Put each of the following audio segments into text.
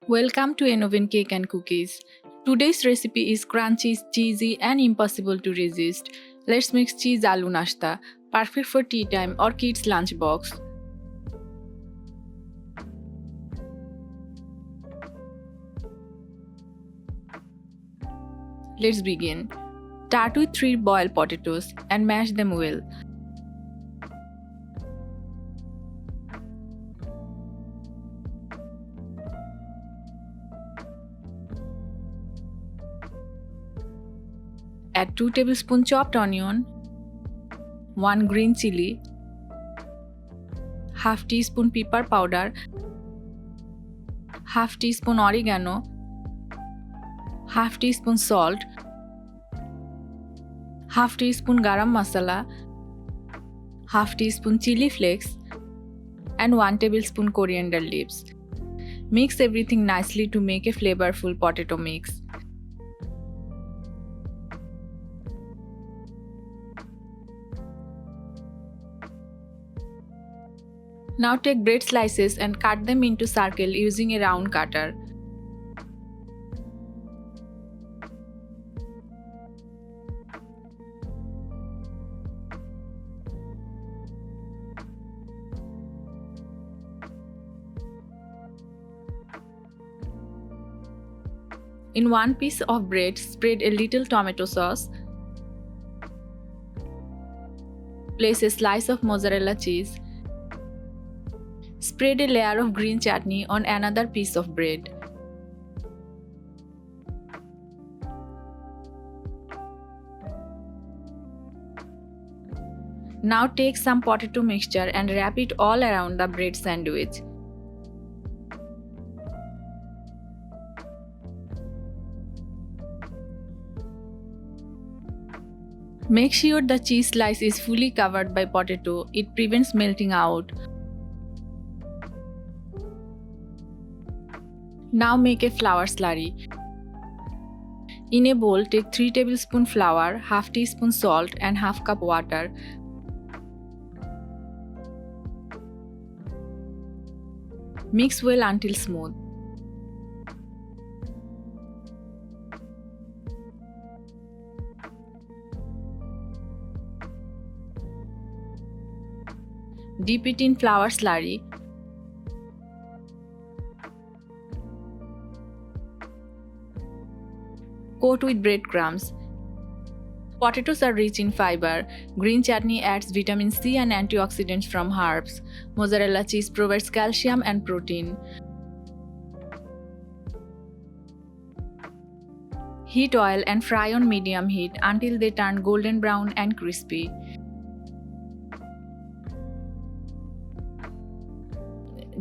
Welcome to Enoven Cake and Cookies. Today's recipe is crunchy, cheesy, and impossible to resist. Let's make cheese aloo nashta, perfect for tea time or kids' lunchbox. Let's begin. Start with 3 boiled potatoes and mash them well. Add 2 tablespoons chopped onion, 1 green chili, half teaspoon pepper powder, half teaspoon oregano, half teaspoon salt, half teaspoon garam masala, half teaspoon chili flakes, and 1 tablespoon coriander leaves. Mix everything nicely to make a flavorful potato mix. Now take bread slices and cut them into circles using a round cutter. In one piece of bread, spread a little tomato sauce. Place a slice of mozzarella cheese. Spread a layer of green chutney on another piece of bread. Now take some potato mixture and wrap it all around the bread sandwich. Make sure the cheese slice is fully covered by potato, it prevents melting out. Now make a flour slurry. In a bowl, take 3 tablespoons flour, half teaspoon salt and half cup water. Mix well until smooth. Dip it in flour slurry. Coat with breadcrumbs. Potatoes are rich in fiber. Green chutney adds vitamin C and antioxidants from herbs. Mozzarella cheese provides calcium and protein. Heat oil and fry on medium heat until they turn golden brown and crispy.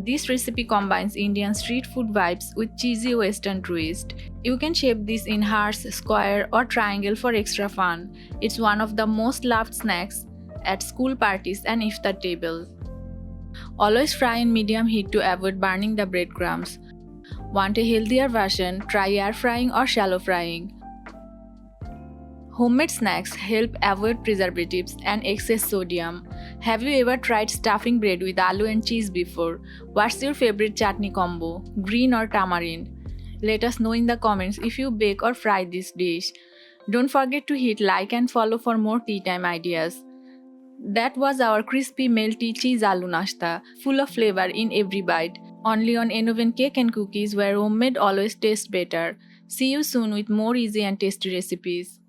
This recipe combines Indian street food vibes with cheesy western twist. You can shape this in hearts, square or triangle for extra fun. It's one of the most loved snacks at school parties and iftar tables. Always fry in medium heat to avoid burning the breadcrumbs. Want a healthier version? Try air frying or shallow frying. Homemade snacks help avoid preservatives and excess sodium. Have you ever tried stuffing bread with aloo and cheese before? What's your favorite chutney combo, green or tamarind? Let us know in the comments if you bake or fry this dish. Don't forget to hit like and follow for more tea time ideas. That was our crispy melty cheese aloo nashta, full of flavor in every bite. Only on Enoven Cake and Cookies, where homemade always tastes better. See you soon with more easy and tasty recipes.